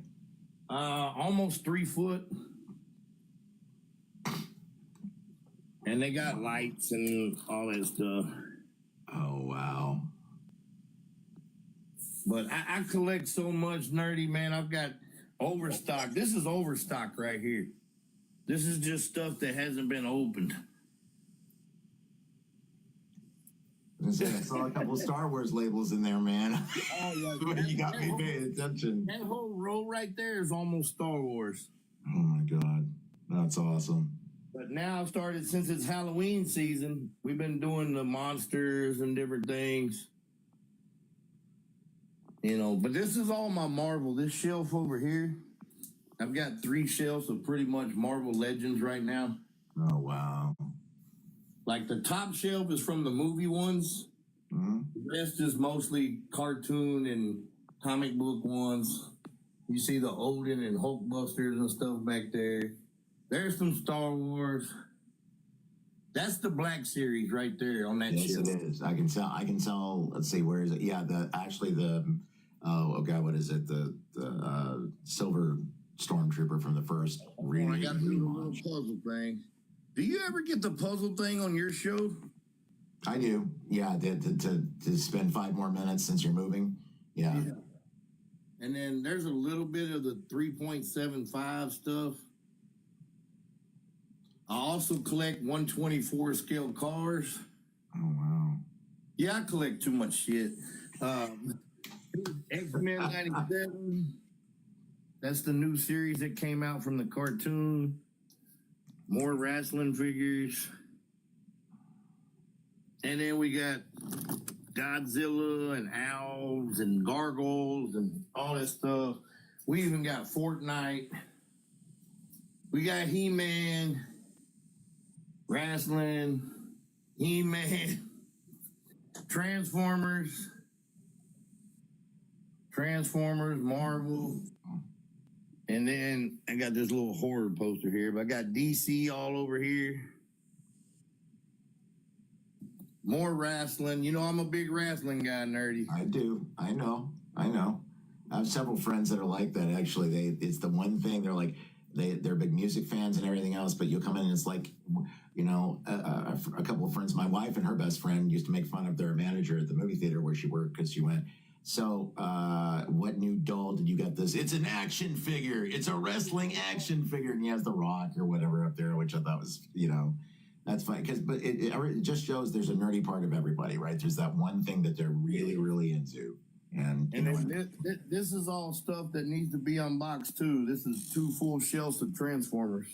Almost 3 foot. And they got lights and all that stuff. Oh, wow. But I collect so much, nerdy, man. I've got overstock. This is overstock right here. This is just stuff that hasn't been opened. I saw a couple of Star Wars labels in there, man. Oh, yeah. You got me paying attention. That whole row right there is almost Star Wars. Oh, my God. That's awesome. But now I've started, since it's Halloween season, we've been doing the monsters and different things. You know, but this is all my Marvel. This shelf over here, I've got 3 shelves of pretty much Marvel Legends right now. Oh, wow. Like the top shelf is from the movie ones. Mm-hmm. The rest is mostly cartoon and comic book ones. You see the Odin and Hulkbusters and stuff back there. There's some Star Wars. That's the Black Series right there on that Yes, shelf. it is. I can tell. Let's see, where is it? Yeah, oh God, what is it? The silver stormtrooper from the first I got to do the little puzzle thing. Do you ever get the puzzle thing on your show? I do. Yeah, to spend 5 more minutes since you're moving. Yeah. And then there's a little bit of the 3.75 stuff. I also collect 124 scale cars. Oh, wow. Yeah, I collect too much shit. X-Men 97. That's the new series that came out from the cartoon. More wrestling figures. And then we got Godzilla and owls and gargoyles and all that stuff. We even got Fortnite. We got He-Man, wrestling, He-Man, Transformers, Marvel. And then I got this little horror poster here, but I got DC all over here. More wrestling. You know, I'm a big wrestling guy, nerdy. I do. I know. I have several friends that are like that. Actually, it's the one thing they're like. They're big music fans and everything else, but you'll come in and it's like, you know, a couple of friends. My wife and her best friend used to make fun of their manager at the movie theater where she worked because she went, so what new doll did you get this? It's an action figure. It's a wrestling action figure. And he has The Rock or whatever up there, which I thought was, you know, that's fine. But it just shows there's a nerdy part of everybody, right? There's that one thing that they're really, really into. And this is all stuff that needs to be unboxed too. This is 2 full shelves of Transformers.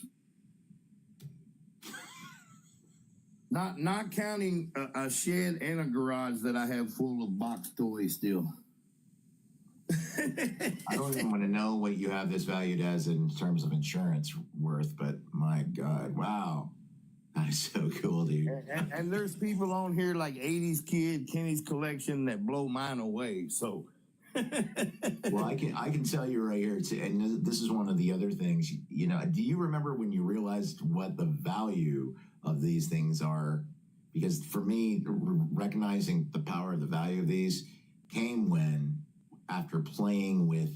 Not counting a shed and a garage that I have full of box toys still. I don't even want to know what you have this valued as in terms of insurance worth, but my God, wow. That's so cool, dude. And there's people on here like 80s Kid, Kenny's Collection that blow mine away. So, well, I can tell you right here, and this is one of the other things. You know, do you remember when you realized what the value of these things are? Because for me, recognizing the power of the value of these came when, after playing with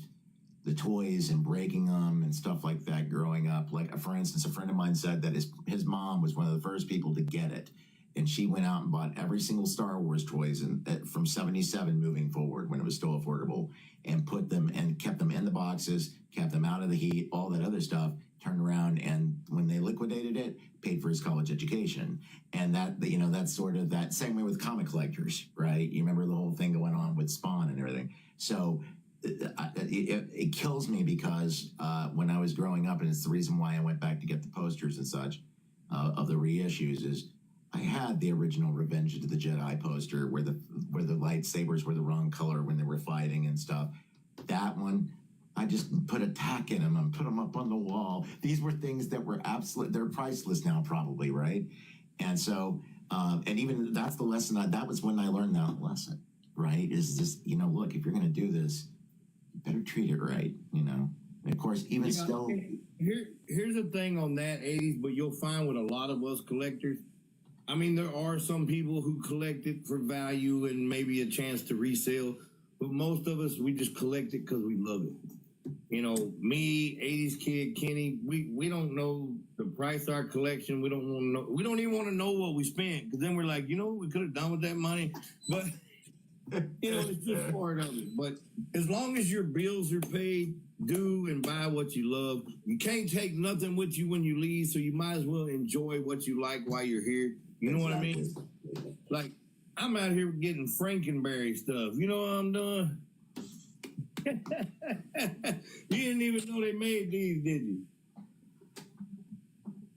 the toys and breaking them and stuff like that growing up. Like, for instance, a friend of mine said that his mom was one of the first people to get it. And she went out and bought every single Star Wars toys from 77 moving forward when it was still affordable, and put them and kept them in the boxes, kept them out of the heat, all that other stuff, turned around, and when they liquidated it, paid for his college education. And that, you know, that's sort of that same way with comic collectors, right? You remember the whole thing going on with Spawn and everything. So it kills me because when I was growing up, and it's the reason why I went back to get the posters and such of the reissues, is I had the original Revenge of the Jedi poster where the lightsabers were the wrong color when they were fighting and stuff. That one, I just put a tack in them and put them up on the wall. These were things that were they're priceless now, probably, right? And so, and even that's the lesson. That was when I learned that lesson, right? Is just, you know, look, if you're going to do this, you better treat it right, you know? And of course, even still. Here's the thing on that, 80s, but you'll find with a lot of us collectors, I mean, there are some people who collect it for value and maybe a chance to resell, but most of us, we just collect it because we love it. Me, 80s kid, Kenny, we don't know the price of our collection. We don't want to know. We don't even want to know what we spent because then we're like, what we could have done with that money. But it's just part of it. But as long as your bills are paid, do and buy what you love. You can't take nothing with you when you leave, so you might as well enjoy what you like while you're here. You know what I mean? Like, I'm out here getting Frankenberry stuff. You know what I'm doing? You didn't even know they made these, did you?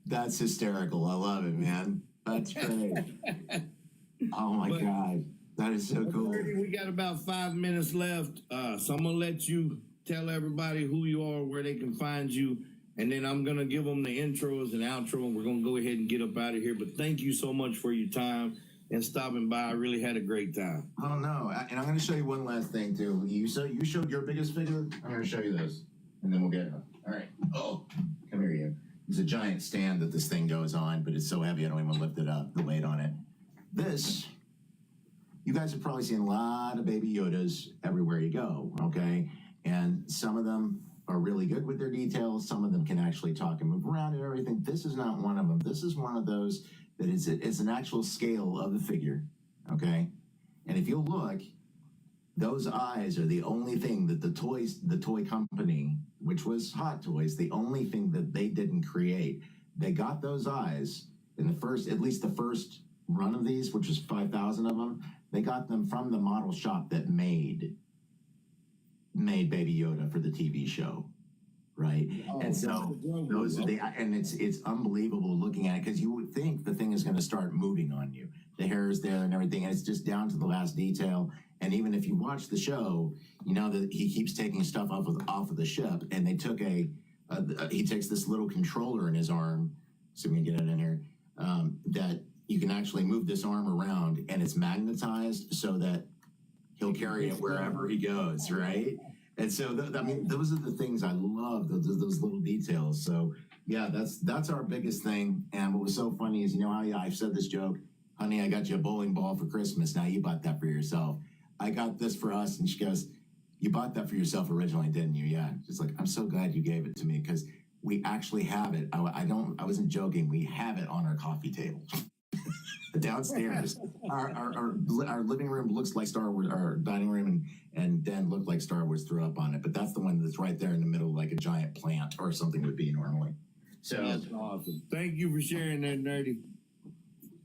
That's hysterical. I love it, man. That's great. Oh my God. That is so cool. We got about 5 minutes left. So I'm going to let you tell everybody who you are, where they can find you. And then I'm going to give them the intros and outro, and we're going to go ahead and get up out of here. But thank you so much for your time and stopping by. I really had a great time. Oh, no. And I'm going to show you one last thing, too. You showed your biggest figure. I'm going to show you this, and then we'll get it. All right. Oh, come here, you. There's a giant stand that this thing goes on, but it's so heavy I don't even lift it up, the weight on it. This, you guys have probably seen a lot of Baby Yodas everywhere you go, okay? And some of them are really good with their details. Some of them can actually talk and move around and everything. This is not one of them. This is one of those that is an actual scale of the figure, okay? And if you look, those eyes are the only thing that the toy company, which was Hot Toys, the only thing that they didn't create. They got those eyes in at least the first run of these, which was 5,000 of them. They got them from the model shop that made Baby Yoda for the TV show, right? And so those are and it's unbelievable looking at it because you would think the thing is going to start moving on you. The hair is there and everything, and it's just down to the last detail. And even if you watch the show, you know that he keeps taking stuff off of the ship, and they took he takes this little controller in his arm, so we can get it in here, that you can actually move this arm around, and it's magnetized so that he'll carry it wherever he goes, right? And so, those are the things I love, those little details. So, yeah, that's our biggest thing. And what was so funny is, how I've said this joke, honey, I got you a bowling ball for Christmas. Now you bought that for yourself. I got this for us. And she goes, you bought that for yourself originally, didn't you? Yeah. She's like, I'm so glad you gave it to me because we actually have it. I wasn't joking. We have it on our coffee table. Downstairs, our living room looks like Star Wars. Our dining room and den looked like Star Wars threw up on it. But that's the one that's right there in the middle, like a giant plant or something would be normally. So that's awesome. Thank you for sharing that, Nerdy.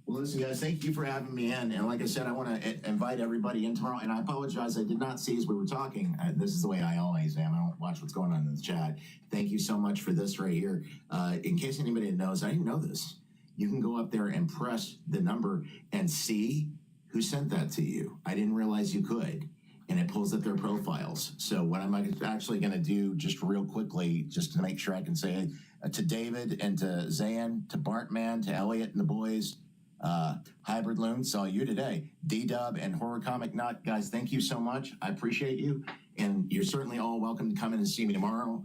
Well, listen, guys, thank you for having me in. And like I said, I want to invite everybody in tomorrow. And I apologize, I did not see as we were talking. This is the way I always am. I don't watch what's going on in the chat. Thank you so much for this right here. In case anybody knows, I didn't know this. You can go up there and press the number and see who sent that to you. I didn't realize you could. And it pulls up their profiles. So what I'm actually going to do just real quickly, just to make sure I can say to David and to Zan, to Bartman, to Elliot and the boys, Hybrid Loon, saw you today. D-Dub and Horror Comic Nut. Guys, thank you so much. I appreciate you. And you're certainly all welcome to come in and see me tomorrow,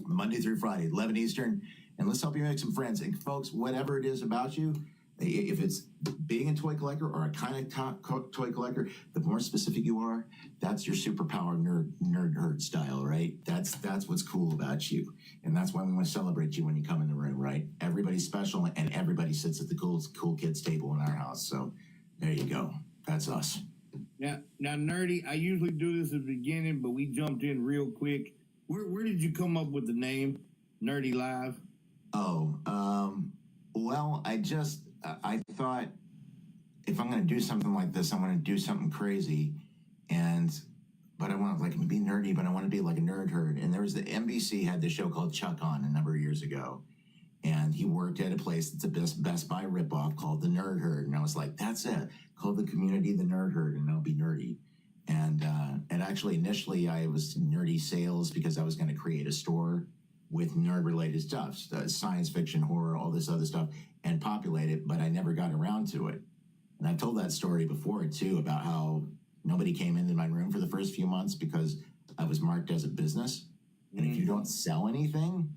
Monday through Friday, 11 Eastern. And let's help you make some friends. And folks, whatever it is about you, if it's being a toy collector or a kind of toy collector, the more specific you are, that's your superpower nerd style, right? That's what's cool about you. And that's why we want to celebrate you when you come in the room, right? Everybody's special and everybody sits at the cool kids table in our house. So there you go. That's us. Now, Nerdy, I usually do this at the beginning, but we jumped in real quick. Where did you come up with the name Nerdy Live? Well, I thought if I'm going to do something like this, I want to do something crazy, but I want to be nerdy, but I want to be like a nerd herd. And there was NBC had this show called Chuck on a number of years ago, and he worked at a place that's a Best Buy ripoff called the Nerd Herd, and I was like, that's it, call the community the Nerd Herd, and I'll be nerdy. And actually initially I was nerdy sales because I was going to create a store with nerd-related stuff, science fiction, horror, all this other stuff, and populate it, but I never got around to it. And I've told that story before, too, about how nobody came into my room for the first few months because I was marked as a business. And if you don't sell anything,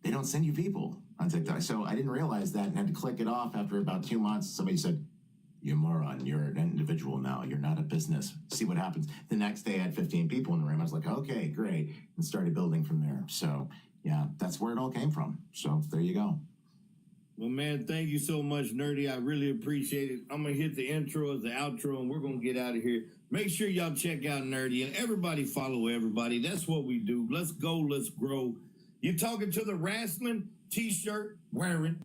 they don't send you people on TikTok. So I didn't realize that and had to click it off after about 2 months. Somebody said, You moron, you're an individual now. You're not a business. See what happens. The next day I had 15 people in the room. I was like, okay, great. And started building from there. So yeah, that's where it all came from. So there you go. Well, man, thank you so much, Nerdy. I really appreciate it. I'm going to hit the intro as the outro, and we're going to get out of here. Make sure y'all check out Nerdy, and everybody follow everybody. That's what we do. Let's go. Let's grow. You're talking to the wrestling, T-shirt wearing,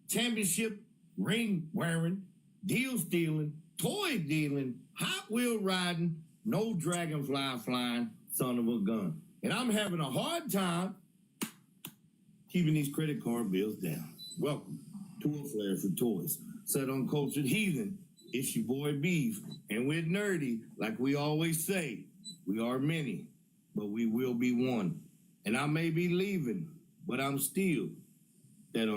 championship ring wearing, deal stealing, toy dealing, Hot Wheel riding, no dragonfly flying son of a gun. And I'm having a hard time keeping these credit card bills down. Welcome to A Flair for Toys. Set Uncultured Heathen. It's your boy Beef. And we're Nerdy, like we always say. We are many, but we will be one. And I may be leaving, but I'm still that